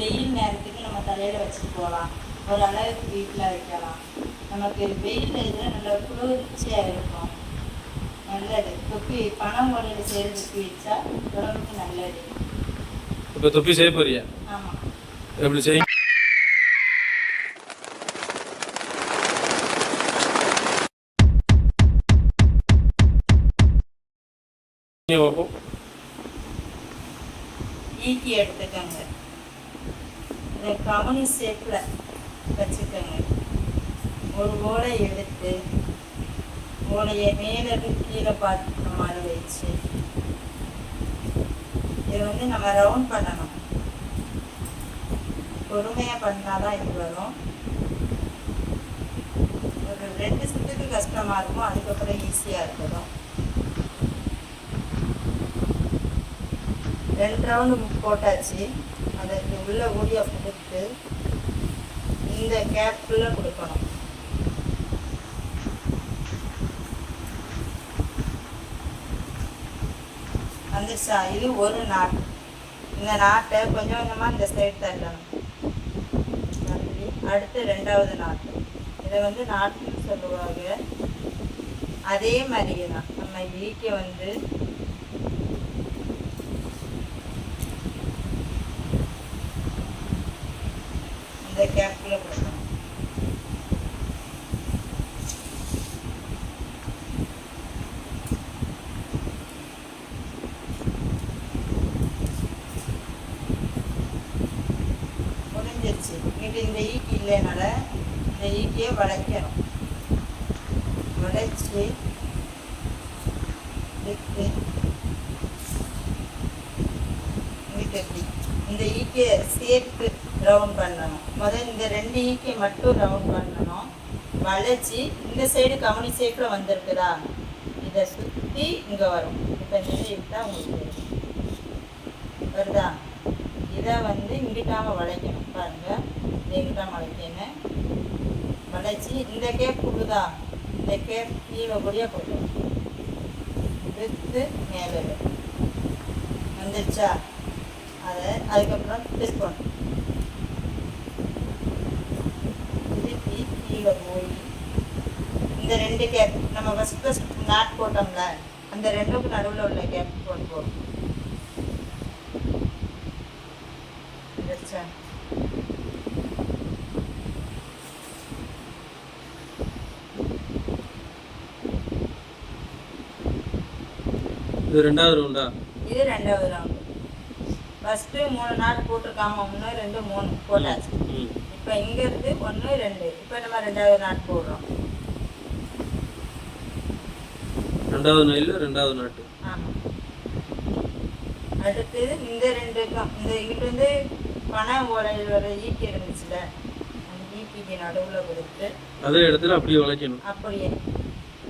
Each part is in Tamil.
வெயில் நேரத்துக்கு நம்ம தலையில் வச்சுட்டு போகலாம். ஒரு அளவுக்கு வீட்டில் வைக்கலாம். நமக்கு வெயில் இதில் நல்ல குளிர்ச்சியாக இருக்கும். நல்லது. தொப்பி பணம் உடலில் செய்கிற தொப்பி வச்சா உடம்புக்கு நல்லது. இப்போ தொப்பி செய்ய போறியா? ஆமாம். எப்படி செய்ய? ஈக்கி எடுத்துக்கோங்க. இதை கவனி ஷேப்பில் வச்சுக்கோங்க. ஒரு ஓலை எடுத்து ஓலையை மேலே கீழே பார்க்குற மாதிரி வச்சு இதை நம்ம ரவுண்ட் பண்ணணும். பொறுமையாக பண்ணாதான் இது வரும். ஒரு 2 சுற்றுக்கு கஷ்டமாக இருக்கும், அதுக்கப்புறம் ஈஸியாக இருக்கணும். 2 ரவுண்டு போட்டாச்சு. அதற்கு உள்ள ஊடியா கொடுத்து இந்த கேப்புள்ள கொடுக்கணும். வந்துச்சா? இது ஒரு நாட். இந்த நாட்டை கொஞ்சம் கொஞ்சமாக இந்த சைடு தள்ளணும். அடுத்து 2வது நாட்டு. இதை நாட்டுன்னு சொல்லுவாங்க. அதே மாதிரியே தான் நம்ம ஈக்க இந்த கேப்ல கொடுக்கணும். முடிஞ்சிருச்சு. இங்கிட்ட இந்த ஈக்கி இல்லைனால இந்த ஈக்கியை வளைக்கணும். வளைச்சி இந்த ஈக்கியை சேர்த்து ரவுண்ட் பண்ணணும். முதல்ல இந்த 2 ஈக்கை மட்டும் ரவுண்ட் பண்ணணும். வளைச்சி இந்த சைடு கவனி ஷேப்பில் வந்திருக்குதா, இதை சுற்றி இங்கே வரும். இப்போ நிறுத்திட்டா உங்களுக்கு வருதா? இதை இங்கிட்டாமல் வளைக்கணும். பாருங்கள், இங்கிட்டாமல் வளைக்கணும். வளைச்சி இந்த கேப் கொடுதா, இந்த கேப் கீழே கூடிய கொடுக்கணும். எடுத்து மேலே வந்துருச்சா? அதை அதுக்கப்புறம் திருப்பணும். திருப்பி கீழே போய் இந்த 2 கேப் நம்ம ஃபஸ்ட் நாட் போட்டோம்ல, அந்த 2க்கும் நடுவில் உள்ள கேப் போட்டு போகும். வந்துருச்சா? இது 2வது ரவுண்டா? இது 2வது ரவுண்டு. ஃபஸ்ட்டு 3 நாட் போட்டிருக்காம 1 2 3 போட்டாச்சு. இப்போ இங்கேருந்து 1 2. இப்போ நம்ம 2வது நாட் போடுறோம். 2வது நைல் 2வது நாட்டு. ஆமாம். அடுத்து இந்த 2க்கும் இந்த இங்கிட்டு பனை ஓலையில் வர ஈக்கி இருந்துச்சுல, அந்த ஈக்கிக்கு நடுவில் கொடுத்து அதே இடத்துல அப்படியே வளைக்கணும். அப்படியே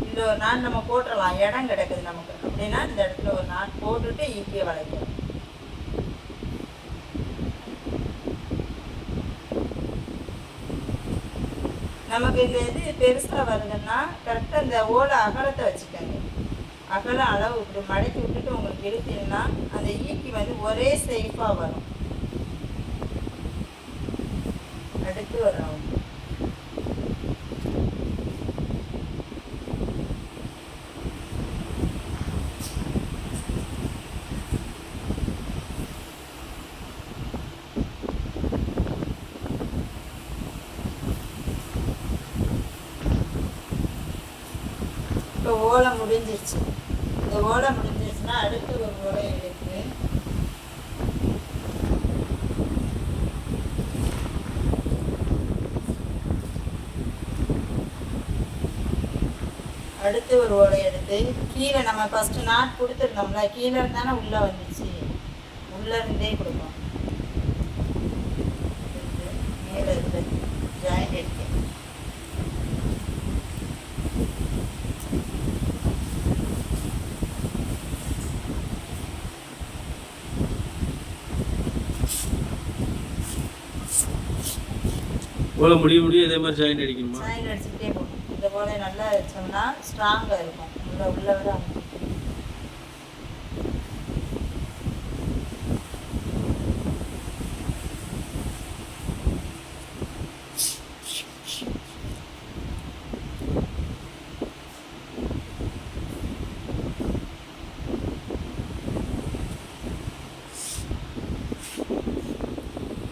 இந்த ஒரு நாட் நம்ம போட்டுடலாம். இடம் கிடக்குது நமக்கு அப்படின்னா இந்த இடத்துல ஒரு நாட் போட்டுட்டு ஈக்கியை வளைக்கணும். நமக்கு இந்த இது பெருசாக வருதுன்னா கரெக்டாக இந்த ஓலை அகலத்தை வச்சுக்கோங்க. அகலம் அளவு இப்படி மடக்கி விட்டுட்டு உங்களுக்கு எடுத்தீங்கன்னா அந்த ஈக்கி ஒரே சேஃபாக வரும். அடுத்து வரும் இப்போ ஓலை முடிஞ்சிருச்சு. இந்த ஓலை முடிஞ்சிருச்சுன்னா அடுத்து ஒரு ஓலை எடுத்து கீழே நம்ம ஃபஸ்ட்டு நாட் கொடுத்துருந்தோம்ல, கீழே இருந்தானே உள்ளே வந்துச்சு, உள்ளே இருந்தே கொடுப்போம். மேலே இருந்து ஜாயிண்ட் எடுத்து போல முடிய இதே மாதிரி ஜாயின் அடிக்கணுமா? ஜாயின் அடிச்சுக்கிட்டே போகணும். இந்த போல நல்லா வச்சோம்னா ஸ்ட்ராங்காக இருக்கும். உள்ள விட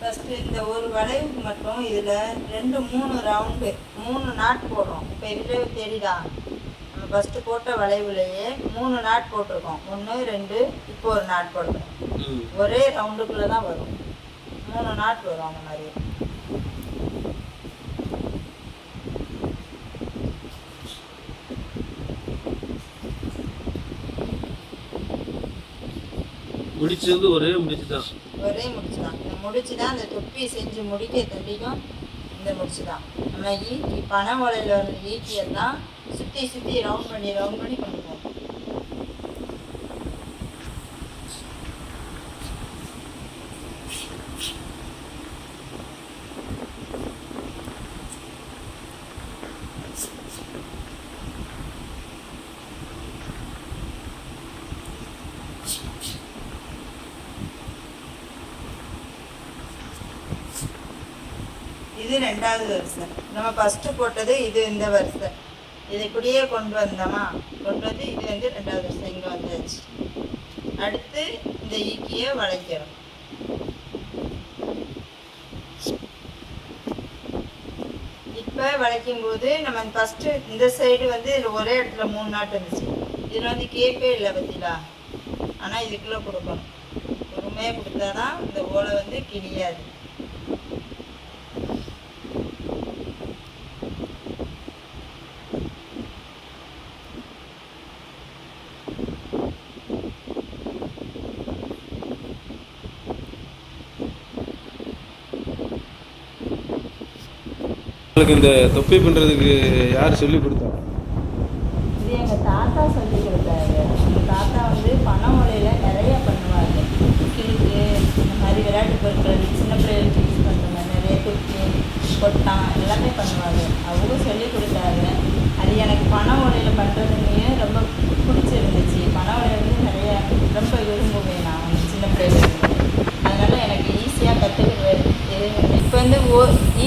ஃபஸ்ட்டு இந்த ஒரு வளைவுக்கு மட்டும் இதில் 2-3 ரவுண்டு 3 நாட் போடுறோம். இப்போ இதில் தெரியுதா, நம்ம ஃபஸ்ட்டு போட்ட வளைவுலையே 3 நாட் போட்டிருக்கோம். 1 2 இப்போ ஒரு நாட் போடுறோம். ஒரே ரவுண்டுக்குள்ளே தான் வரும். 3 நாட் வரும் அந்த மாதிரி. முடிச்சு வந்து ஒரே முடிச்சு தான். ஒரே முடிச்சு தான். இந்த முடிச்சு தான் அந்த தொப்பி செஞ்சு முடிக்க தண்டிக்கும். இந்த முடிச்சு தான் நம்ம ஈக்கி பனை ஓலையில் வர ஈக்கியெல்லாம் சுற்றி சுற்றி ரவுண்ட் பண்ணி கொண்டு போவோம். இது 2வது வரிசை. நம்ம ஃபஸ்ட்டு போட்டது இது இந்த வரிசை. இதை இப்படியே கொண்டு வந்தோமா, கொண்டு வந்து இது வந்து 2வது வரிசை இங்கே வந்தாச்சு. அடுத்து இந்த ஈக்கியை வளைக்கிறோம். இப்போ வளைக்கும்போது நம்ம ஃபஸ்ட்டு இந்த சைடு வந்து இதில் ஒரே இடத்துல 3 நாட்டு இருந்துச்சு. இதில் வந்து கேப்பே இல்லை பற்றிலா, ஆனால் இதுக்குள்ளே கொடுக்கணும். பொறுமையாக கொடுத்தா தான் இந்த ஓலை வந்து கிழியாது. உங்களுக்கு இந்த தொப்பி பண்ணுறதுக்கு யார் சொல்லி கொடுத்தா? இது எங்கள் தாத்தா சொல்லி கொடுத்தாரு. எங்கள் தாத்தா வந்து பனை ஓலையில் நிறைய பண்ணுவார். கிழக்கு இந்த மாதிரி விளையாட்டு பொருட்கள் சின்ன பிள்ளைகளுக்கு யூஸ் பண்ணுற மாதிரி நிறைய தொப்பி கொட்டான் எல்லாமே பண்ணுவாங்க. அவங்க சொல்லி கொடுத்தாரு. அது எனக்கு பனை ஓலையில் பண்ணுறதுமே ரொம்ப பிடிச்சிருந்துச்சு. பனை ஓலையில் வந்து நிறைய ரொம்ப விரும்புவேன் நான் சின்ன பிள்ளைகளுக்கு. அதனால் எனக்கு ஈஸியாக கற்றுக்குவேன். இப்போ வந்து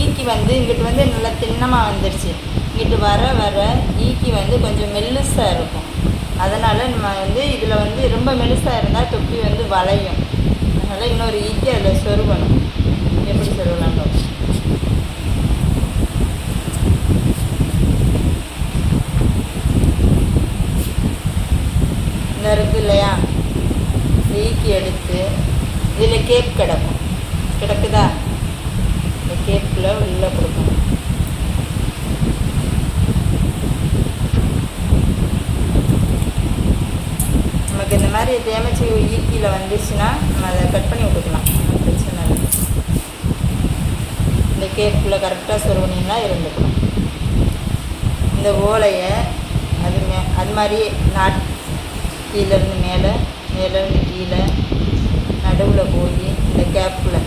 ஈக்கி வந்து இங்கிட்டு வந்து நல்லா திண்ணமாக வந்துடுச்சு. இங்கிட்டு வர ஈக்கி வந்து கொஞ்சம் மெல்லுசாக இருக்கும். அதனால் நம்ம வந்து இதில் வந்து ரொம்ப மெல்லுசாக இருந்தால் தொப்பி வந்து வளையும். அதனால் இன்னொரு ஈக்கி அதில் சொருகணும். எப்படி சொருகலாண்டோ இந்த இருக்குது இல்லையா, ஈக்கி எடுத்து இதில் கேப் கிடக்குதா, இந்த கேப்பில் உள்ளே கொடுக்கணும். நமக்கு இந்த மாதிரி டேமேஜ் ஈக்கியில் வந்துச்சுன்னா நம்ம அதை கட் பண்ணி விட்டுக்கலாம். ஒன்றும் பிரச்சனை இல்லை. இந்த கேப்பில் கரெக்டாக சொருவினீங்கன்னா இருந்துக்கணும். இந்த ஓலையை அது மாதிரி கீழேருந்து மேலேருந்து கீழே நடுவில் போய் இந்த கேப்பில்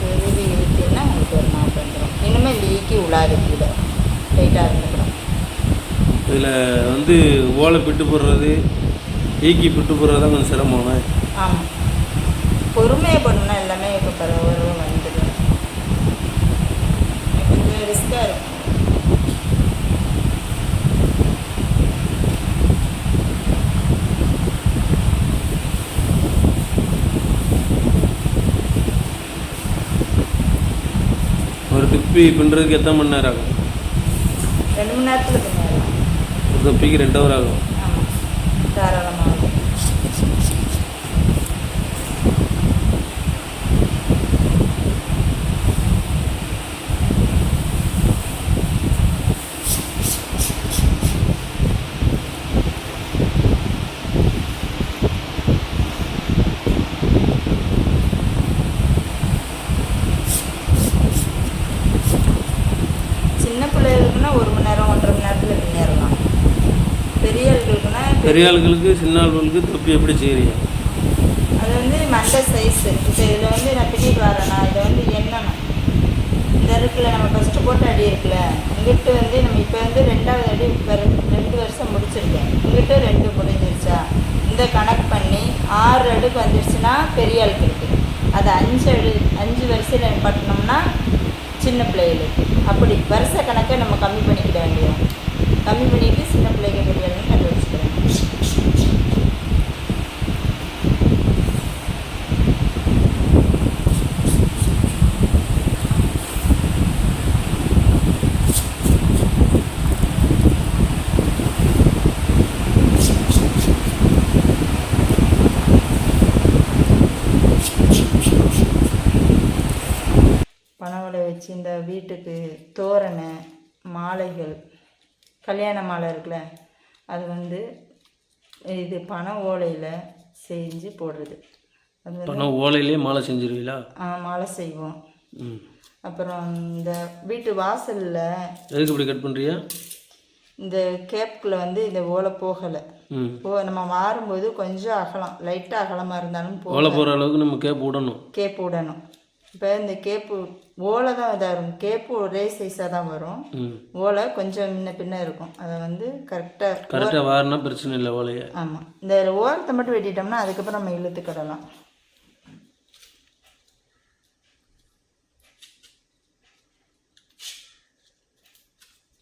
சொருவி இழுத்தீங்கன்னா உங்களுக்கு ஒரு நாட்டு வந்துடும். இனிமேல் இந்த ஈக்கி உலாது கீழே டைட்டாக இருந்துக்கணும். இதில் வந்து ஓலை பிட்டு போடுறது ஈக்கி பிட்டு போடுறது தான் கொஞ்சம் சிரமம். ஆமாம், பொறுமையாக பண்ணணும்னா எல்லாமே இப்போ பரவாயில்ல வந்துடும். கொஞ்சம் ரிஸ்க்காக இருக்கும். ஒரு தொப்பி பின்னுறதுக்கு எத்தனை மணி நேரம் ஆகும்? 2 மணி நேரத்தில் பின்னாயிடும். ஒரு தொப்பிக்கு 2 ஹவர் ஆகும். ஆமாம், தாராளமாக ஆகும். சின்ன பிள்ளைகளுக்குன்னா 1 மணி நேரம் 1.5 மணி நேரத்தில் பின்னேறலாம். பெரிய ஆளுகளுக்கு சின்ன ஆளுகளுக்கு தொப்பி எப்படி செய்கிறீங்க? அது வந்து மண்டை சைஸு. இப்போ இதில் வந்து நான் பின்னிட்டு வரேன்னா இதை வந்து எண்ணணும். இந்த இருக்குல்ல, நம்ம ஃபஸ்ட்டு போட்ட அடி இருக்குல்ல, இங்கிட்டு வந்து நம்ம இப்போ வந்து 2வது அடி 2 வருஷம் முடிச்சிருக்கேன். இங்கிட்டு 2 முடிஞ்சிருச்சா, இந்த கணக்கு பண்ணி 6 அடுக்கு வந்துருச்சுன்னா பெரிய ஆளுக்கு இருக்குது. அது 5 வரிசையில் பட்டினோம்னா சின்ன பிள்ளைகளுக்கு. அப்படி வருஷ கணக்கை நம்ம கம்மி பண்ணிக்கிட வேண்டியது. கம்மி பண்ணிவிட்டு சின்ன பிள்ளைங்க பெரிய ஆளுன்னு கண்டு வச்சுக்கிறேன். வச்சு இந்த வீட்டுக்கு தோரணை மாலைகள் கல்யாண மாலை இருக்குல்ல அது வந்து இது பனை ஓலையில் செஞ்சு போடுறது. அது வந்து பனை ஓலையிலே மாலை செஞ்சிருவீங்களா? மாலை செய்வோம். அப்புறம் இந்த வீட்டு வாசலில் எதுக்கு இப்படி கட் பண்ணுறியா? இந்த கேப்புக்குள்ளே வந்து இந்த ஓலை போகலை. நம்ம மாறும்போது கொஞ்சம் அகலம் லைட்டாக அகலமாக இருந்தாலும் ஓலை போகிற அளவுக்கு நம்ம கேப் விடணும். இப்போ இந்த கேப்பு ஓலை தான் இதாக இருக்கும். கேப்பு ஒரே சைஸாக தான் வரும். ஓலை கொஞ்சம் முன்ன பின்ன இருக்கும். அதை வந்து கரெக்டாக வாரினா பிரச்சனை இல்லை ஓலையை. ஆமாம், இந்த ஓரத்தை மட்டும் வெட்டிட்டோம்னா அதுக்கப்புறம் நம்ம இழுத்துக்கிடலாம்.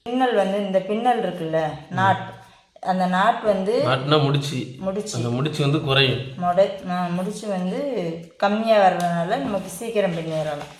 பின்னல் வந்து இந்த பின்னல் இருக்குல்ல நாட், அந்த நாட் வந்து முடிச்சு அந்த முடிச்சு வந்து குறையும். முடிச்சு வந்து கம்மியாக வர்றதுனால நமக்கு சீக்கிரம் பின்னிடலாம்.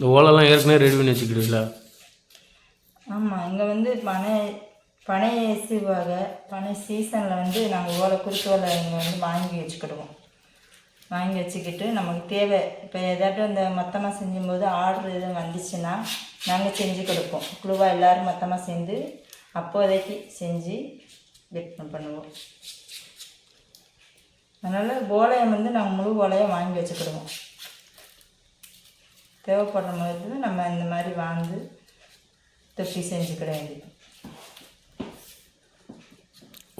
இந்த ஓலைலாம் ஏற்கனவே ரெடி பண்ணி வச்சுக்கிடுவீங்களா? ஆமாம், இங்கே வந்து பனை ஏசுவாங்க. பனை சீசனில் வந்து நாங்கள் ஓலை குறுக்கு ஓலை இங்கே வந்து வாங்கி வச்சுக்கிடுவோம். வாங்கி வச்சுக்கிட்டு நமக்கு தேவை இப்போ ஏதாட்டும் இந்த மொத்தமாக செஞ்சும்போது ஆர்டர் எதுவும் வந்துச்சுன்னா நாங்கள் செஞ்சு கொடுப்போம். குழுவாக எல்லோரும் மொத்தமாக சேர்ந்து அப்போதைக்கு செஞ்சு விற்பனை பண்ணுவோம். அதனால் ஓலையை வந்து நாங்கள் முழு ஓலையை வாங்கி வச்சுக்கிடுவோம். தேவைப்படுற மாதிரி நம்ம இந்த மாதிரி வாங்கி தொப்பி செஞ்சுக்கிட வேண்டியது.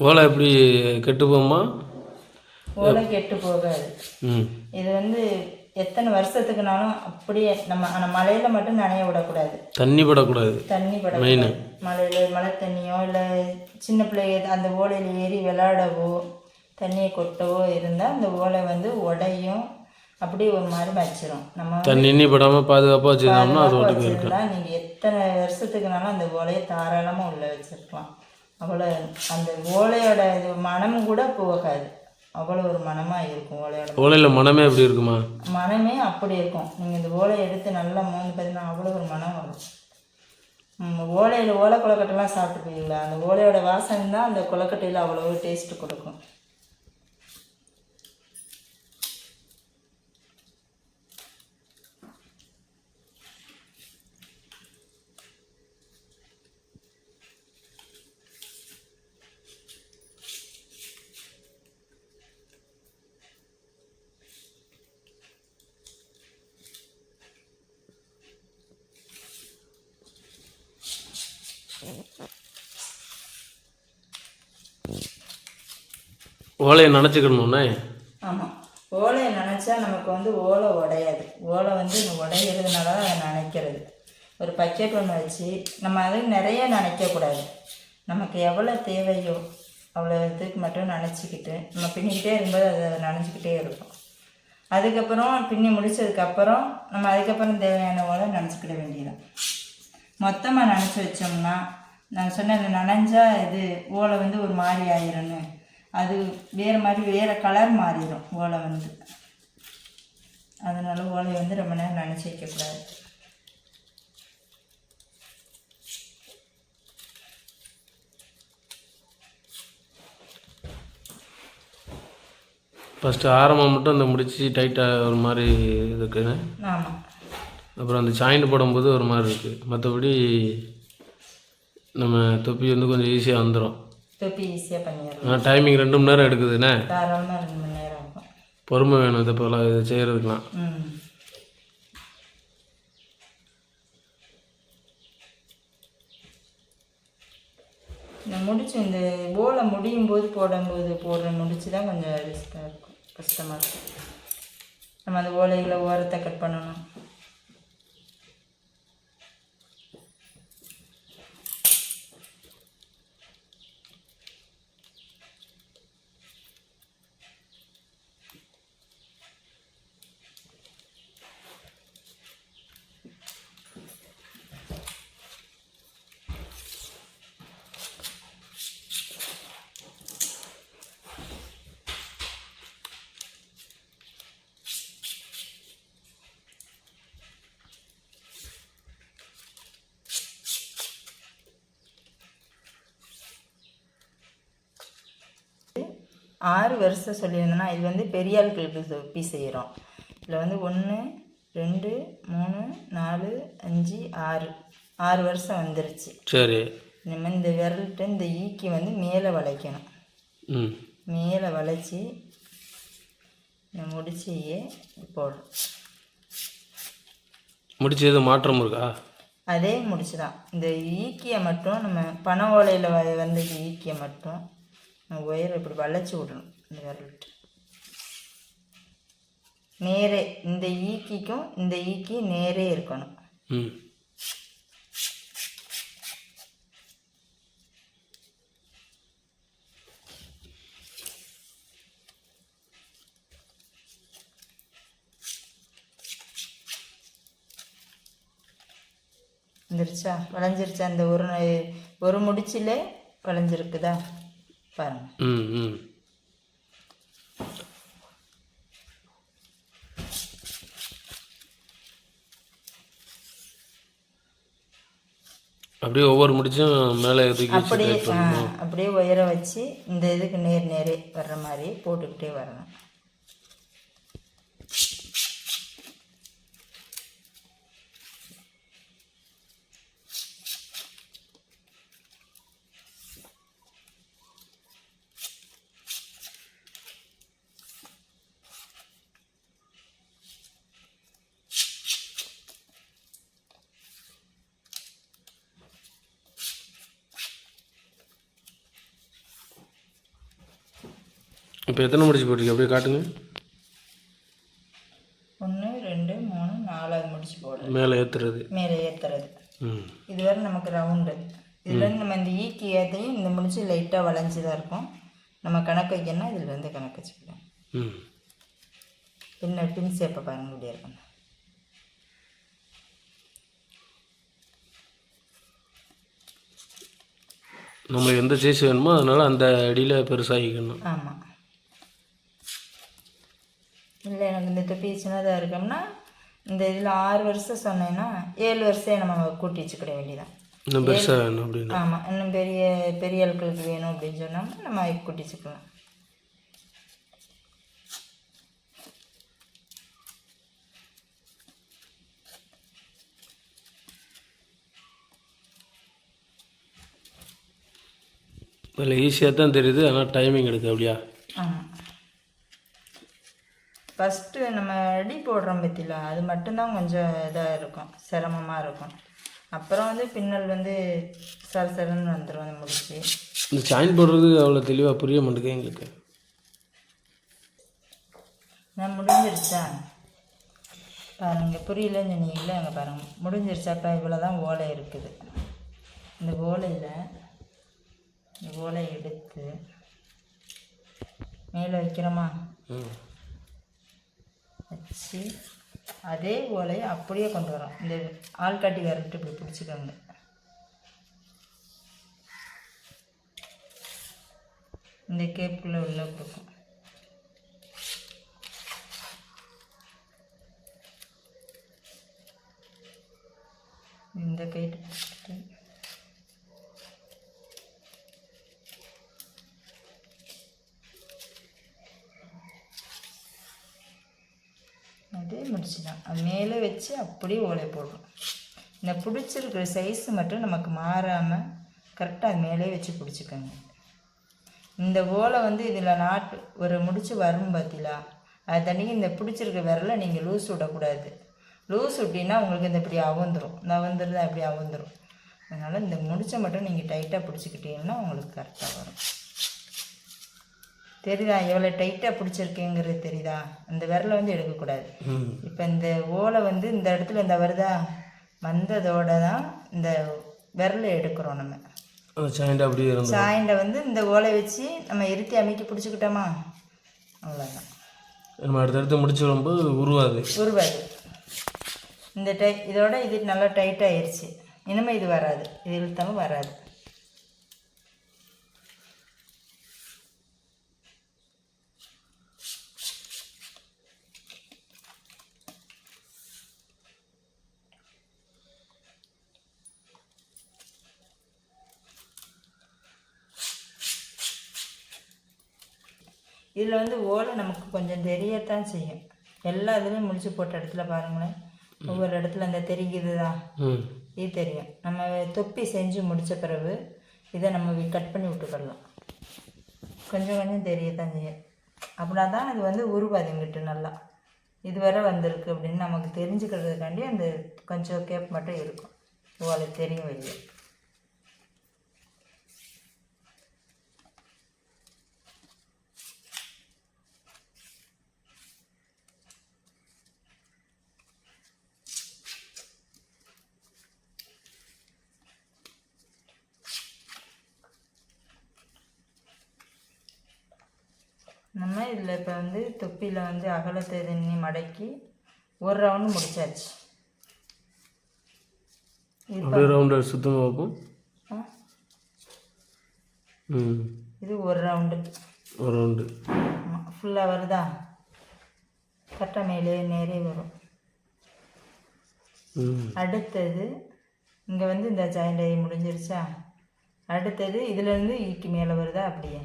ஓலை எப்படி கெட்டு போகுமா? ஓலை கெட்டு போகாது. இது வந்து எத்தனை வருஷத்துக்குனாலும் அப்படியே நம்ம மழையில் மட்டும் நனைய விடக்கூடாது. தண்ணி படக்கூடாது. மழையில் மழை தண்ணியோ இல்லை சின்ன பிள்ளைங்க அந்த ஓலையில் ஏறி விளையாடவோ தண்ணியை கொட்டவோ இருந்தால் அந்த ஓலை வந்து உடையும், அப்படியே ஒரு மாதிரி வச்சிடும். நம்ம தண்ணி படாமல் பாதுகாப்பாக வச்சுருந்தா நீங்கள் எத்தனை வருஷத்துக்குனாலும் அந்த ஓலையை தாராளமாக உள்ளே வச்சுருக்கலாம். அவ்வளோ அந்த ஓலையோட இது மனமும் கூட போகாது. அவ்வளோ ஒரு மனமாக இருக்கும் ஓலையில் மனமே எப்படி இருக்குமா? மனமே அப்படி இருக்கும். நீங்கள் இந்த ஓலையை எடுத்து நல்லா மோந்து பார்த்தீங்கன்னா அவ்வளோ ஒரு மனம் வரும். ஓலையில் ஓலை கொலக்கட்டைலாம் சாப்பிட்டுப்பீங்களா? அந்த ஓலையோட வாசனை தான் அந்த கொலக்கட்டையில் அவ்வளோ டேஸ்ட்டு கொடுக்கும். ஓலையை நினச்சிக்கணும்ண்ணே. ஆமாம், ஓலையை நினச்சா நமக்கு வந்து ஓலை உடையாது. ஓலை வந்து உடையிறதுனால தான் அதை நினைக்கிறது. ஒரு பக்கெட் ஒன்று வச்சு நம்ம அது நிறைய நினைக்கக்கூடாது. நமக்கு எவ்வளோ தேவையோ அவ்வளோ இதுக்கு மட்டும் நினச்சிக்கிட்டு நம்ம பின்னிக்கிட்டே இருக்கும்போது அதை நினச்சிக்கிட்டே இருக்கும். அதுக்கப்புறம் பின்னி முடித்ததுக்கப்புறம் நம்ம அதுக்கப்புறம் தேவையான ஓலை நினச்சிக்கிட வேண்டியதான். மொத்தமாக நினச்சி வச்சோம்னா நான் சொன்னேன் நனைஞ்சா இது ஓலை வந்து ஒரு மாதிரி ஆயிரும்னு, அது வேறு மாதிரி வேறு கலர் மாறிடும் ஓலை வந்து. அதனால ஓலையை வந்து ரொம்ப நேரம் நினச்சி வைக்கக்கூடாது. ஃபஸ்ட்டு ஆரம்பம் மட்டும் அந்த முடிச்சு டைட்டாக ஒரு மாதிரி இருக்குன்னு. ஆமாம், அப்புறம் அந்த ஜாயிண்ட் போடும்போது ஒரு மாதிரி இருக்குது. மற்றபடி நம்ம தொப்பி வந்து கொஞ்சம் ஈஸியாக வந்துடும். தொப்பி ஈஸியாக பண்ணிடலாம். ஆனால் டைமிங் 2 மணி நேரம் எடுக்குதுண்ணே. தாராளமாக 2 மணி நேரம் ஆகும். பொறுமை வேணும் இதை போல் இது செய்கிறதுக்கெலாம். இந்த முடிச்சு இந்த ஓலை முடியும் போது போடுற முடிச்சு தான் கொஞ்சம் ரிஸ்க்காக இருக்கும், கஷ்டமாக இருக்கும். நம்ம அந்த ஓலைகளை ஓரத்தை கட் பண்ணணும். ஆறு வருஷம் சொல்லியிருந்தேன்னா இது வந்து பெரிய ஆட்களுக்கு தொப்பி செய்கிறோம். இதில் வந்து 1 2 3 4 5 6 வருஷம் வந்துருச்சு. சரி. இனிமேல் இந்த விரல்கிட்ட இந்த ஈக்கி வந்து மேலே வளைக்கணும். மேலே வளைச்சி இந்த முடிச்சியே போடுறோம். முடிச்சு எதுவும் மாற்றம் இருக்கா? அதே முடிச்சு தான். இந்த ஈக்கியை மட்டும் நம்ம பனை ஓலையில் வந்து ஈக்கியை மட்டும் ஒயரை இப்படி வளைச்சி விடணும். இந்த விரல்ட்டு நேரே இந்த ஈக்கிக்கும் இந்த ஈக்கி நேரே இருக்கணும். வந்துருச்சா? வளைஞ்சிருச்சா? அந்த ஒரு முடிச்சிலே வளைஞ்சிருக்குதா பாருங்க. அப்படியே ஒவ்வொரு முடிச்சும் மேலே அப்படியே உயர வச்சு இந்த இதுக்கு நேரே வர்ற மாதிரி போட்டுக்கிட்டே வரணும். இப்போ எத்தனை முடிச்சு போட்டிருக்கு அப்படியே காட்டுங்க. 1 2 3 4 முடிச்சு போடுறது. மேலே ஏற்றுறது. இதுவரை நமக்கு ரவுண்டு. இதுலேருந்து நம்ம இந்த ஈக்கி ஏற்றையும் இந்த முடிச்சு லைட்டாக வளைஞ்சி தான் இருக்கும். நம்ம கணக்கு வைக்கணும்னா இதில் வந்து கணக்கு வச்சுக்கலாம். பின் சேப்பை பாருங்க இப்படியே இருக்கணும். நம்மளுக்கு எந்த சைஸ் வேணுமோ அதனால் அந்த அடியில் பெருசாகிக்கணும். ஆமாம். இல்லை எனக்கு இந்த தொப்பி சின்னதாக இருக்கோம்னா இந்த இதில் 6 வருஷம் சொன்னேன்னா 7 வருஷம் நம்ம கூட்டி வச்சுக்கிட வேண்டியதான். இன்னும் பெருசாக வேணும் அப்படின்னு. ஆமாம், இன்னும் பெரிய ஆட்களுக்கு வேணும் அப்படின்னு சொன்னோம்னா நம்ம கூட்டி வச்சுக்கலாம். அதில் ஈஸியாக தான் தெரியுது, ஆனால் டைமிங் எடுக்குது அப்படியா? ஆமாம். ஃபஸ்ட்டு நம்ம அடி போடுறோம் பற்றில அது மட்டும்தான் கொஞ்சம் இதாக இருக்கும், சிரமமாக இருக்கும். அப்புறம் வந்து பின்னல் வந்து சரசரன்னு வந்துடும் அந்த முடிச்சு. இந்த சாயின் போடுறது அவ்வளோ தெளிவாக புரிய மாட்டேங்குது எங்களுக்கு. நான் முடிஞ்சிருச்சா பாருங்கள், புரியலன்னு சொன்னீங்களே அங்கே பாருங்கள் முடிஞ்சிருச்சாப்பா. இவ்வளோ தான் ஓலை இருக்குது. இந்த ஓலையை எடுத்து மேலே வைக்கிறோமா, வச்சு அதே ஓலையை அப்படியே கொண்டு வரோம். இந்த ஆள்காட்டி விரட்டு இப்படி பிடிச்சிக்கோங்க. இந்த கேப்புக்குள்ளே உள்ள கொடுக்கும். இந்த கைட்டு அதே முடிச்சு தான் அது மேலே வச்சு அப்படியே ஓலை போடுறோம். இந்த பிடிச்சிருக்கிற சைஸு மட்டும் நமக்கு மாறாமல் கரெக்டாக அது மேலே வச்சு பிடிச்சிக்கோங்க. இந்த ஓலை வந்து இதில் ஒரு முடிச்சு வரும் பார்த்தீங்களா, அது தண்ணிக்கு இந்த பிடிச்சிருக்க விரலை நீங்கள் லூஸ் விடக்கூடாது. லூஸ் விட்டிங்கன்னா உங்களுக்கு இந்த இப்படி அவுந்துடும். இந்த அவுந்துருது அப்படி அவுந்துடும். அதனால் இந்த முடிச்சை மட்டும் நீங்கள் டைட்டாக பிடிச்சிக்கிட்டீங்கன்னா உங்களுக்கு கரெக்டாக வரும். தெரியுதா எவ்வளோ டைட்டாக பிடிச்சிருக்கேங்கிறது தெரியுதா? அந்த விரலை வந்து எடுக்கக்கூடாது. இப்போ இந்த ஓலை வந்து இந்த இடத்துல இந்த வருதா, வந்ததோட தான் இந்த விரலை எடுக்கிறோம். நம்ம சாயண்டை வந்து இந்த ஓலை வச்சு நம்ம இருத்தி அமைக்கி பிடிச்சிக்கிட்டோமா, அவ்வளோதான். நம்ம அடுத்தடுத்து முடிச்சு வரும்போது உருவாது. இந்த இதோட இது நல்லா டைட்டாகிடுச்சு. இனிமேல் இது வராது, இது இழுத்தாலும் வராது. இதில் வந்து ஓலை நமக்கு கொஞ்சம் தெரியத்தான் செய்யும். எல்லா இதுலேயும் முடிச்சு போட்ட இடத்துல பாருங்களேன், ஒவ்வொரு இடத்துல அந்த தெரிக்குது தான், இது தெரியும். நம்ம தொப்பி செஞ்சு முடித்த பிறகு இதை நம்ம கட் பண்ணி விட்டுக்கலாம். கொஞ்சம் கொஞ்சம் தெரியத்தான் செய்யும். அப்படின்னா தான் அது வந்து உருவாது எங்கிட்ட நல்லா. இதுவரை வந்திருக்கு அப்படின்னு நமக்கு தெரிஞ்சுக்கிறதுக்காண்டி அந்த கொஞ்சம் கேப் மட்டும் இருக்கும், ஓலை தெரியும் வெளியே. நம்ம இதில் இப்போ வந்து தொப்பியில் வந்து அகலத்தை தண்ணி மடக்கி ஒரு ரவுண்டு முடிச்சாச்சு. ரவுண்டு சுத்தமாக இருக்கும். இது ஒரு ரவுண்டு ஃபுல்லாக வருதா, கட்டை மேலே நேரே வரும். அடுத்தது இங்கே வந்து இந்த ஜாயிண்ட் முடிஞ்சிருச்சா, அடுத்தது இதுலேருந்து ஈக்கு மேலே வருதா, அப்படியே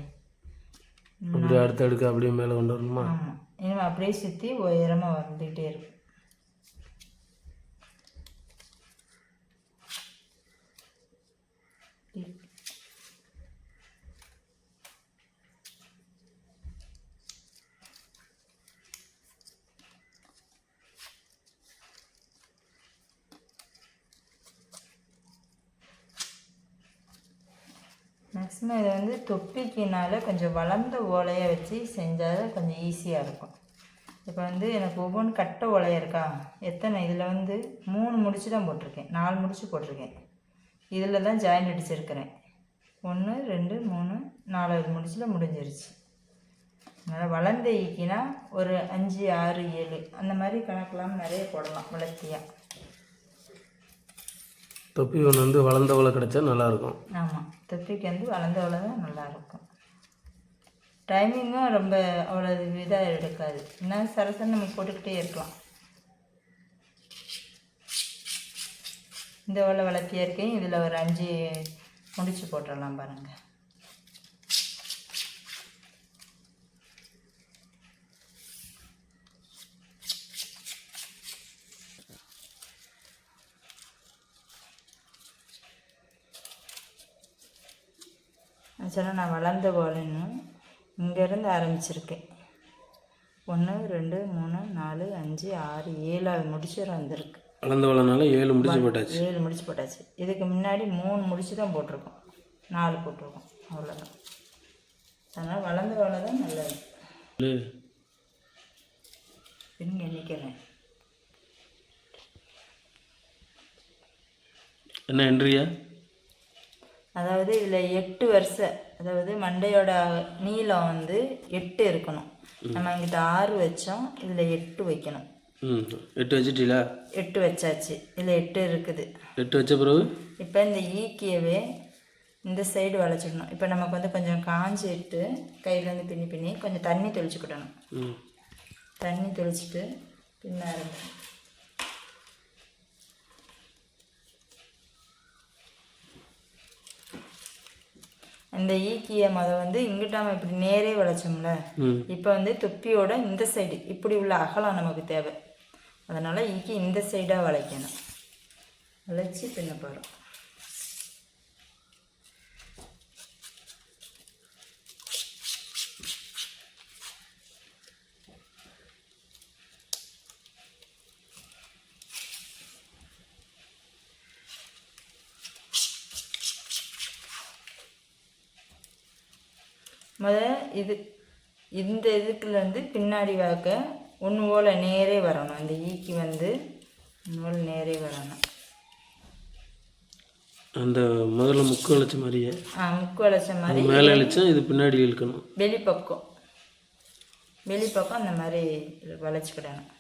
அடுத்த அடுக்கு அப்படியே மேலே கொண்டு வரணுமா? ஆமாம், இனிமேல் அப்படியே சுற்றி உயரமாக வந்துகிட்டே இருக்கும். மேக்ஸிமம் இதை வந்து தொப்பிக்கினால கொஞ்சம் வளர்ந்த ஓலையை வச்சு செஞ்சால் கொஞ்சம் ஈஸியாக இருக்கும். இப்போ வந்து எனக்கு ஒவ்வொன்று கட்டை ஓலையாக இருக்கா, எத்தனை இதில் வந்து 3 முடிச்சு தான் போட்டிருக்கேன், 4 முடிச்சு போட்டிருக்கேன். இதில் தான் ஜாயிண்ட் அடிச்சிருக்கிறேன். 1 2 3 4 முடிச்சில் முடிஞ்சிருச்சு. அதனால் வளர்ந்த ஈக்கினா ஒரு 5 6 7 அந்த மாதிரி கணக்கெலாம் நிறைய போடலாம் வளர்த்தியாக. தொப்பி ஒன்று வந்து வளர்ந்த ஓலை கிடச்சா நல்லாயிருக்கும். ஆமாம், தொப்பிக்கு வந்து வளர்ந்த ஓலை தான் நல்லாயிருக்கும். டைமிங்கும் ரொம்ப அவ்வளோ இதாக எடுக்காது. இன்னும் சரசன்னு நம்ம போட்டுக்கிட்டே இருக்கலாம். இந்த ஓலை வளர்த்தியாக இருக்கேன். இதில் ஒரு 5 முடிச்சு போட்டுடலாம் பாருங்கள். சொன்னால் நான் வளர்ந்த ஓலைன்னு இங்கேருந்து ஆரம்பிச்சிருக்கேன். 1 2 3 4 5 6 7 முடிச்சு வந்திருக்கு. வளர்ந்த ஓலைனால 7 முடிச்சு போட்டாச்சு. 7 முடிச்சு போட்டாச்சு. இதுக்கு முன்னாடி 3 முடிச்சு தான் போட்டிருக்கோம், 4 போட்டிருக்கோம், அவ்வளோதான். அதனால் வளர்ந்த ஓலை தான் நல்லது. இங்கே நிற்கிறேன். என்ன என்ட்ரியா? அதாவது இதில் 8 வரிசை, அதாவது மண்டையோட நீளம் வந்து 8 இருக்கணும். நம்ம இங்கிட்ட 6 வச்சோம், இதில் 8 வைக்கணும். 8 வச்சுட்டீங்களா? 8 வச்சாச்சு. இதில் 8 இருக்குது. 8 வச்ச பிறகு இப்போ இந்த ஈக்கியவே இந்த சைடு வளைச்சிடணும். இப்போ நமக்கு வந்து கொஞ்சம் காஞ்சிட்டு கையிலேருந்து பின்னி பின்னி கொஞ்சம் தண்ணி தெளிச்சுக்கிடணும். தண்ணி தெளிச்சுட்டு பின்ன ஆரம்பிக்கணும். இந்த ஈக்கிய மதம் வந்து இங்கிட்ட நம்ம இப்படி நேரே வளைச்சோம்ல, இப்போ வந்து தொப்பியோட இந்த சைடு இப்படி உள்ள அகலம் நமக்கு தேவை. அதனால் ஈக்கி இந்த சைடாக வளைக்கணும். வளைச்சி பின்ன போகிறோம். இது இந்த இதுக்குலேருந்து பின்னாடி வாக்க ஒன்று போல் நேரே வரணும். இந்த ஈக்கி வந்து ஒன்று போல் நேரே வரணும். அந்த முதல்ல முக்கு வளைச்ச மாதிரியே முக்கு வளைச்ச மாதிரி மேலே இழுச்சா இது பின்னாடி இழுக்கணும். வெளிப்பக்கம் அந்த மாதிரி வளைச்சிக்கிடணும்.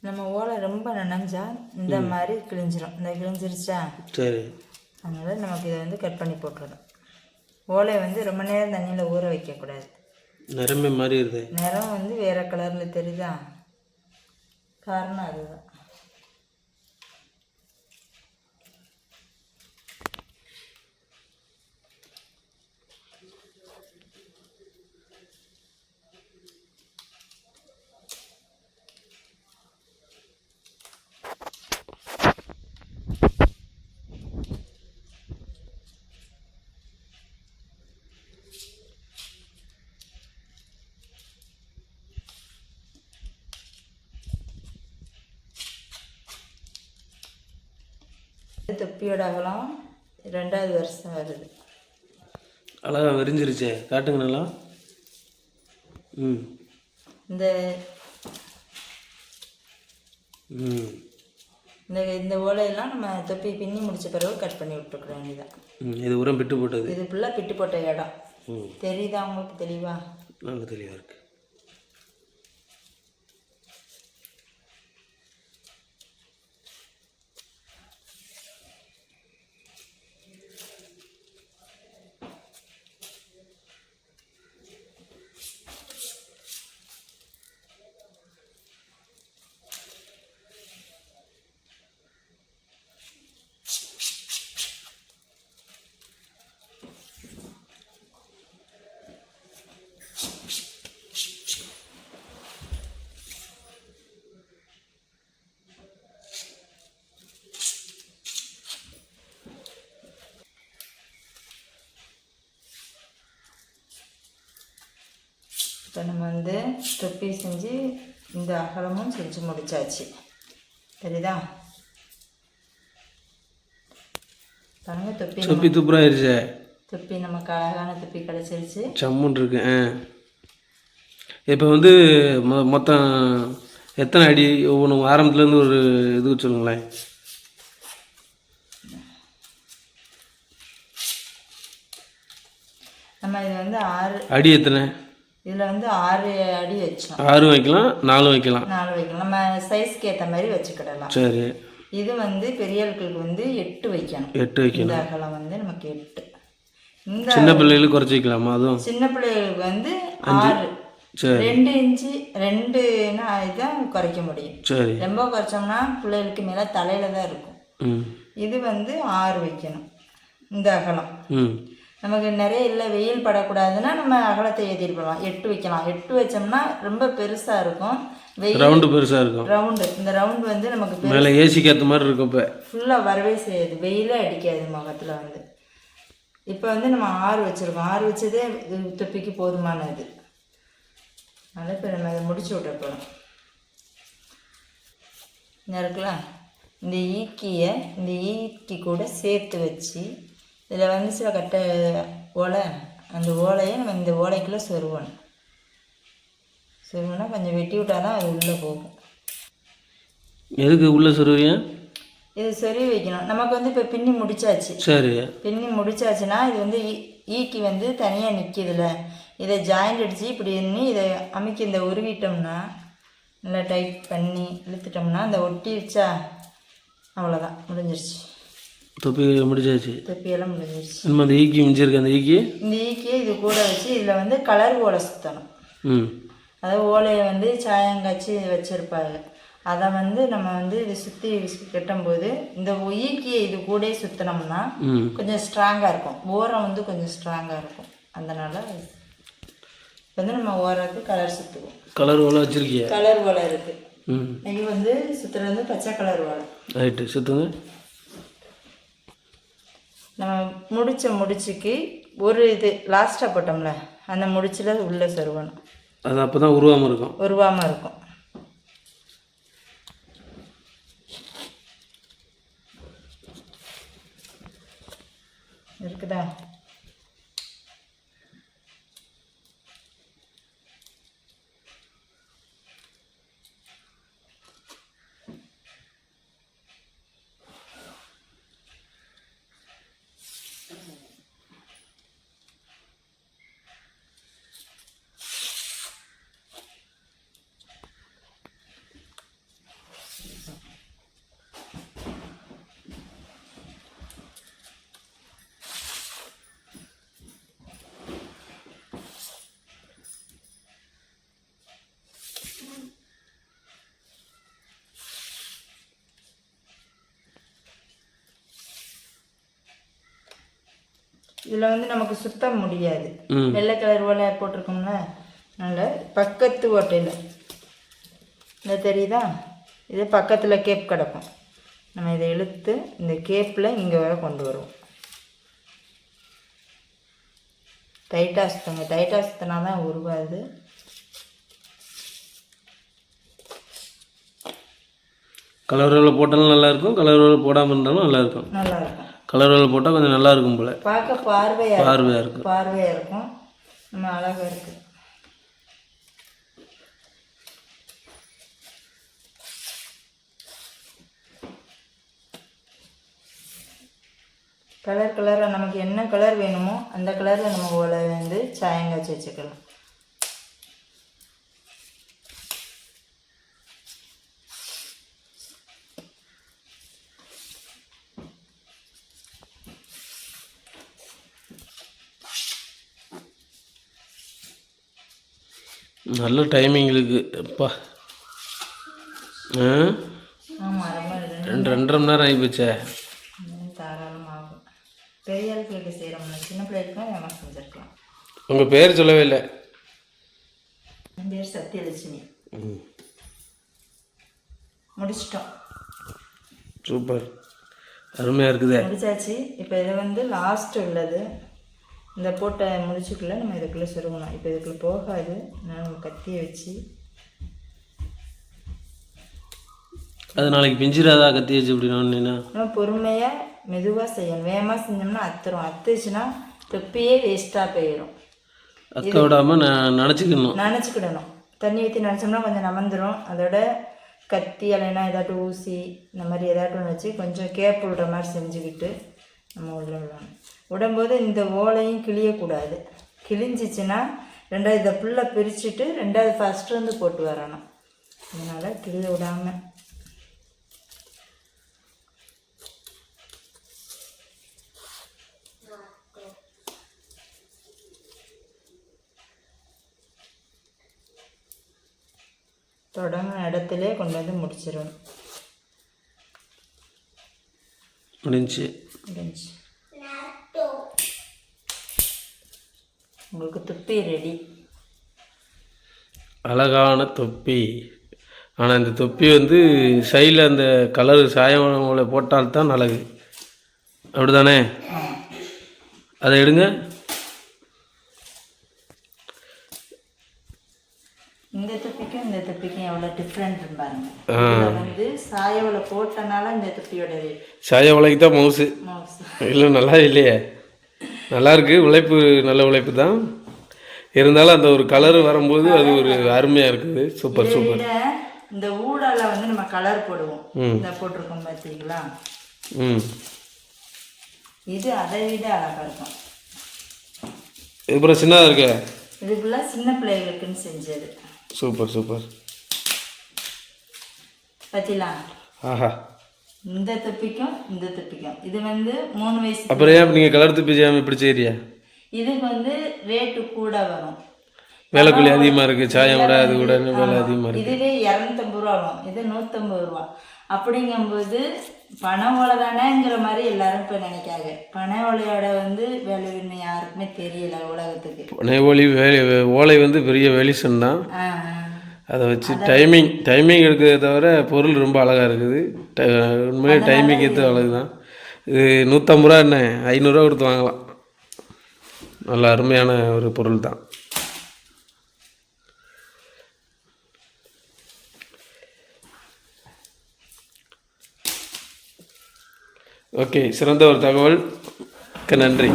நம்ம ஓலை ரொம்ப நனைஞ்சா இந்த மாதிரி கிழிஞ்சிரும். இந்த கிழிஞ்சிருச்சா சரி, அதனால் நமக்கு இதை வந்து கட் பண்ணி போட்டுடணும். ஓலை வந்து ரொம்ப நேரம் தண்ணியில் ஊற வைக்கக்கூடாது. நிறமே மாறிடுது. நிறம் வந்து வேறு கலரில் தெரியுதா, காரணம் அதுதான். தொப்பியோட அகலம் 2வது வருஷம் வருது. அழகாக விரிஞ்சிருச்சே, காட்டுங்க நல்லா. இந்த இந்த ஓலையெல்லாம் நம்ம தொப்பி பின்னி முடிச்ச பிறகு கட் பண்ணி விட்டுருக்குற வேண்டியதான். இது உரம் பிட்டு போட்டது. இது ஃபுல்லாக பிட்டு போட்ட இடம். தெரியுதா உங்களுக்கு தெளிவா? நல்ல தெளிவாக இருக்குது. இப்போ நம்ம வந்து தொப்பி செஞ்சு இந்த அகலமும் செஞ்சு முடிச்சாச்சு. தெரியுதா? பாருங்க, தொப்பி துப்புராயிருச்சு. தொப்பி நமக்கு அழகான தொப்பி கிடச்சிருச்சு. சம்முன் இருக்கு. இப்போ வந்து மொத்தம் எத்தனை அடி ஒவ்வொன்று ஆரம்பத்துலேருந்து ஒரு இதுக்கு சொல்லுங்களேன். நம்ம இது வந்து 6 அடி எத்தனை? இதில் வந்து 6 அடி வச்சோம். 6 வைக்கலாம், 4 வைக்கலாம். 4 வைக்கலாம். நம்ம சைஸ்க்கு ஏற்ற மாதிரி வச்சுக்கிடலாம். சரி. இது வந்து பெரிய ஆட்களுக்கு வந்து 8 வைக்கணும். 8 வைக்கணும். இந்த அகலம் வந்து நமக்கு 8. இந்த சின்ன பிள்ளைகளுக்கு குறைச்சி வைக்கலாமா? அதுவும் சின்ன பிள்ளைகளுக்கு வந்து 6. 2 இன்ச்சு 2னா இதுதான் குறைக்க முடியும். சரி. ரொம்ப குறைச்சோம்னா பிள்ளைகளுக்கு மேலே தலையில தான் இருக்கும். இது வந்து 6 வைக்கணும். இந்த அகலம் நமக்கு நிறைய இல்லை, வெயில் படக்கூடாதுன்னா நம்ம அகலத்தை ஏற்றிட்டு போகலாம். 8 வைக்கலாம். 8 வச்சோம்னா ரொம்ப பெருசாக இருக்கும். ரவுண்டு பெருசாக இருக்கும். ரவுண்டு இந்த ரவுண்டு வந்து நமக்கு மேலே ஏசிக்கு ஏற்ற மாதிரி இருக்கும். இப்போ ஃபுல்லாக வரவே செய்யாது, வெயிலே அடிக்காது முகத்தில் வந்து. இப்போ வந்து நம்ம 6 வச்சுருக்கோம். 6 வச்சதே தொப்பிக்கு போதுமானது. அதனால் இப்போ நம்ம அதை முடிச்சு விட்ட போகிறோம். இருக்குல்ல, இந்த ஈக்கி கூட சேர்த்து வச்சு இதில் வந்து சில கட்டை ஓலை, அந்த ஓலையை நம்ம இந்த ஓலைக்குள்ளே சொருவணும். சொருவினா கொஞ்சம் வெட்டி விட்டால் தான் அது உள்ளே போகும். எதுக்கு உள்ளே சொருவியா? இது சொருவி வைக்கணும். நமக்கு வந்து இப்போ பின்னி முடிச்சாச்சு. சரி. பின்னி முடிச்சாச்சுன்னா இது வந்து ஈக்கி வந்து தனியாக நிற்கிதுல, இதை ஜாயிண்ட் அடித்து இப்படி எண்ணி இதை அமைக்கி இந்த உருவிட்டோம்னா, நல்லா டைட் பண்ணி இழுத்துட்டோம்னா இந்த ஒட்டிடுச்சா, அவ்வளோதான், முடிஞ்சிருச்சு. தொப்பி முடிச்சாச்சு. தொப்பியெல்லாம் முடிஞ்சிருச்சு. நம்ம அந்த ஈக்கி முடிஞ்சிருக்கு. அந்த ஈக்கியை இது கூட வச்சு இதில் வந்து கலர் ஓலை சுற்றணும். அதாவது ஓலையை வந்து சாயங்காய்ச்சி வச்சுருப்பாங்க. அதை வந்து நம்ம வந்து இது சுற்றி கட்டும்போது இந்த ஈக்கியை இது கூட சுற்றினோம்னா கொஞ்சம் ஸ்ட்ராங்காக இருக்கும். ஓரம் வந்து கொஞ்சம் ஸ்ட்ராங்காக இருக்கும். அதனால் வந்து நம்ம ஓரத்துக்கு கலர் சுற்றுவோம். கலர் ஓலை வச்சுருக்கிய? கலர் ஓலை இருக்குது. ம், இன்னைக்கு வந்து சுற்றுறது வந்து பச்சை கலர் ஓலை. ரைட்டு, சுற்றுங்க. நம்ம முடிச்சுக்கு ஒரு இது லாஸ்ட்டாக போட்டோம்ல அந்த முடிச்சில் உள்ளே சொருவணும். அது அப்போ தான் உருவாமல் இருக்கும். உருவாமல் இருக்கும். இருக்குதா? இதில் வந்து நமக்கு சுத்த முடியாது. வெள்ளை கலர் ஓலை போட்டிருக்கோம்ல, அதனால் பக்கத்து ஓட்டையில் இந்த தெரியுதா, இது பக்கத்தில் கேப் கிடக்கும். நம்ம இதை இழுத்து இந்த கேப்பில் இங்கே வர கொண்டு வருவோம். டைட்டாக சுற்றுங்க, டைட்டாக சுற்றினா தான் உருவாது. கலர் ரோல் போட்டாலும் நல்லாயிருக்கும், கலர் ரோல் போடாமல் இருந்தாலும் நல்லாயிருக்கும். நல்லாயிருக்கும். கலர் ரோல் போட்டால் கொஞ்சம் நல்லா இருக்கும் போல். பார்க்க பார்வையாக இருக்கும். நம்ம அழகாக இருக்குது. கலராக நமக்கு என்ன கலர் வேணுமோ அந்த கலரில் நம்ம ஓலை வந்து சாயம் காய்ச்சி வச்சுக்கலாம். நல்ல டைமிங் இருக்கு. அப்பா ஆமாம், ரொம்ப 2.5 மணி நேரம் ஆகிப்போச்சே. தாராளமாகும். பெரிய பிள்ளைக்கு செய்கிறோம்ல, சின்ன பிள்ளைகளுக்கும் வேகமாக செஞ்சுருக்கலாம். உங்கள் பேர் சொல்லவே இல்லை. என் பேர் சத்யலட்சுமி. முடிச்சிட்டோம். சூப்பர், அருமையாக இருக்குதே. முடிச்சாச்சு. இப்போ இதை வந்து லாஸ்ட் உள்ளது இந்த போட்ட முடிச்சுக்குள்ளே நம்ம இதுக்குள்ளே சொருகணும். இப்போ இதுக்குள்ளே போகாது. நான் கத்தியை வச்சு அது நாளைக்கு பிஞ்சிடாதா? கத்தி வச்சு அப்படின்னா நம்ம பொறுமையாக மெதுவாக செய்யணும். வேகமாக செஞ்சோம்னா அத்துச்சுன்னா தொப்பியே வேஸ்ட்டாக போயிடும். அக்க விடாமல் நினச்சிக்கிடணும். தண்ணி ஊற்றி நினச்சோம்னா கொஞ்சம் நமந்துடும். அதோட கத்தி இல்லைன்னா ஏதாட்டும் ஊசி இந்த மாதிரி ஏதாட்டும் வச்சு கொஞ்சம் கேப் விடுற மாதிரி செஞ்சுக்கிட்டு நம்ம உள்ள விடணும். விடும்போது இந்த ஓலையும் கிளியக்கூடாது. கிழிஞ்சிச்சின்னா ரெண்டாவது இதை ஃபுல்லாக பிரிச்சுட்டு ரெண்டாவது ஃபஸ்ட்டு வந்து போட்டு வரணும். அதனால் கிளிய விடாமல் தொடங்கின இடத்துல கொண்டு வந்து முடிச்சிடணும். முடிஞ்சு உங்களுக்கு தொப்பி ரெடி. அழகான தொப்பி. ஆனால் இந்த தொப்பி வந்து சைடில் அந்த கலர் சாயம் போட்டால்தான் அழகு. அப்படி தானே? அதை எடுங்க. இந்த தொப்பிக்கும் இந்த தொப்பிக்கும் எவ்வளோ டிஃப்ரெண்ட் பாருங்க. வந்து சாயவலை போட்டனால இந்த தொப்பியோட சாயவலைக்கு தான் மவுசு இல்லை. நல்லா இல்லையே, நல்லா இருக்கு. உழைப்பு நல்ல உழைப்பு தான். இருந்தாலும் அந்த ஒரு கலர் வரும்போது அது ஒரு அருமையாக இருக்குது. Super super. இந்த ஊடால வந்து நம்ம கலர் போடுவோம். இந்த போட்டிருக்கோம் பார்த்தீங்களா? இது அதை விட அழகாக இருக்கும். இது பூரா சின்னதாக இருக்கு. இது ஃபுல்லாக சின்ன பிள்ளைகளுக்குன்னு செஞ்சது. Super super. பார்த்தீங்களா? ஆஹா. இந்த தொப்பிக்கும் இந்த தொப்பிக்கும் இது வந்து 3 வயசு. அப்புறம் ஏன் நீங்கள் கலர் தொப்பி செய்யாமல் இப்படி செய்யறியா? இதுக்கு வந்து ரேட்டு கூட வரும். வேலைக்கூலி அதிகமாக இருக்குது, சாயம் விட அது கூட வேலை அதிகமாக இருக்குது. இதுவே 250 ரூபா ஆகும், இது 150 ரூபா. அப்படிங்கும்போது பனை ஓலை தானேங்கிற மாதிரி எல்லாரும் இப்போ நினைக்காங்க. பனை ஓலையோட வந்து வேலை இன்னும் யாருக்குமே தெரியல உலகத்துக்கு. பனை ஓலை வந்து பெரிய வெளிசன் தான். ஆ அதை வச்சு டைமிங் எடுக்கிறத தவிர பொருள் ரொம்ப அழகாக இருக்குது. உண்மையிலே டைமிங் ஏற்ற அழகு தான். இது 150 ரூபா, என்ன 500 கொடுத்து வாங்கலாம். நல்ல அருமையான ஒரு பொருள் தான். ஓகே, சிறந்த ஒரு தகவல். நன்றி.